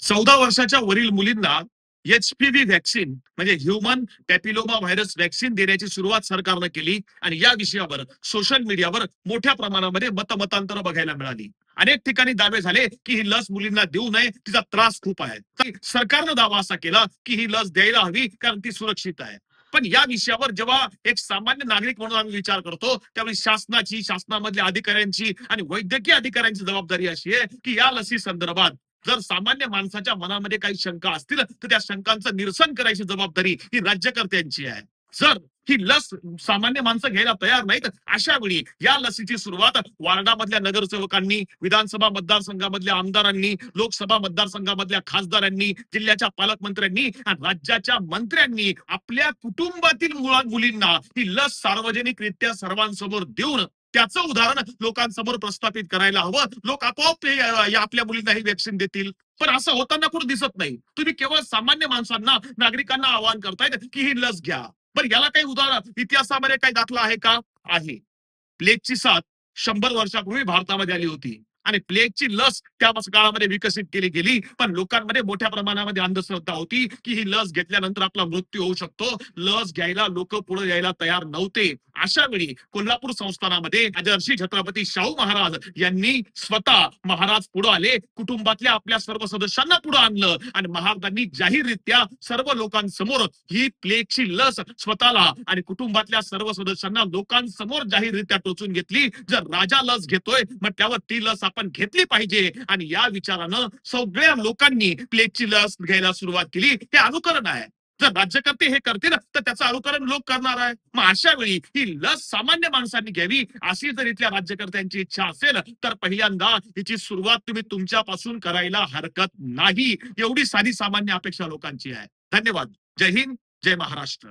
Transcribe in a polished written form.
14 वर्षाच्या वरील मुलींना एचपीव्ही व्हॅक्सिन म्हणजे ह्युमन पॅपिलोमा व्हायरस व्हॅक्सिन देण्याची सुरुवात सरकारनं केली आणि या विषयावर सोशल मीडियावर मोठ्या प्रमाणामध्ये मतमतांतर बघायला मिळाली. अनेक ठिकाणी दावे झाले की ही लस मुलींना देऊ नये, तिचा त्रास खूप आहे. तर सरकारनं दावा असा केला की ही लस द्यायला हवी कारण ती सुरक्षित आहे. पण या विषयावर जेव्हा एक सामान्य नागरिक म्हणून आम्ही विचार करतो त्यावेळी शासनामधल्या अधिकाऱ्यांची आणि वैद्यकीय अधिकाऱ्यांची जबाबदारी अशी आहे की या लसी संदर्भात जर सामान्य माणसाच्या मनामध्ये काही शंका असतील तर त्या शंकांचं निरसन करायची जबाबदारी ही राज्यकर्त्यांची आहे. जर ही लस सामान्य माणसं घ्यायला तयार नाहीत अशा वेळी या लसीची सुरुवात वार्डामधल्या नगरसेवकांनी, विधानसभा मतदारसंघामधल्या आमदारांनी, लोकसभा मतदारसंघामधल्या खासदारांनी, जिल्ह्याच्या पालकमंत्र्यांनी आणि राज्याच्या मंत्र्यांनी आपल्या कुटुंबातील मुलींना ही लस सार्वजनिकरित्या सर्वांसमोर देऊन त्याचं उदाहरण लोकांसमोर प्रस्थापित करायला हवं. लोक आपोआप आपल्या मुलींना ही व्हॅक्सिन देतील. पण असं होताना कुठं दिसत नाही. तुम्ही केवळ सामान्य माणसांना, नागरिकांना आवाहन करतायत की ही लस घ्या. पण याला काही उदाहरण इतिहासामध्ये काही दाखला आहे का? आहे. प्लेगची साथ 100 वर्षापूर्वी भारतामध्ये आली होती आणि प्लेगची लस त्या काळामध्ये विकसित केली गेली. पण लोकांमध्ये मोठ्या प्रमाणामध्ये अंधश्रद्धा होती की ही लस घेतल्यानंतर आपला मृत्यू होऊ शकतो. लस घ्यायला लोक पुढे यायला तयार नव्हते. अशा वेळी कोल्हापूर संस्थानामध्ये राजर्षी छत्रपती शाहू महाराज यांनी स्वतः महाराज पुढे आले, कुटुंबातल्या आपल्या सर्व सदस्यांना पुढे आणलं आणि महाराजांनी जाहीररित्या सर्व लोकांसमोर ही प्लेगची लस स्वतःला आणि कुटुंबातल्या सर्व सदस्यांना लोकांसमोर जाहीररित्या टोचून घेतली. जर राजा लस घेतोय म्हटल्यावर ती लस आपण घेतली पाहिजे आणि या विचारानं सगळ्या लोकांनी प्लेगची लस घ्यायला सुरुवात केली. हे अनुकरण आहे. जर राज्यकर्ते हे करतील तर त्याचं अनुकरण लोक करणार आहे. मग अशा वेळी ही लस सामान्य माणसांनी घ्यावी अशी जर इथल्या राज्यकर्त्यांची इच्छा असेल तर पहिल्यांदा हिची सुरुवात तुम्ही तुमच्यापासून करायला हरकत नाही. एवढी साधी सामान्य अपेक्षा लोकांची आहे. धन्यवाद. जय हिंद, जय महाराष्ट्र.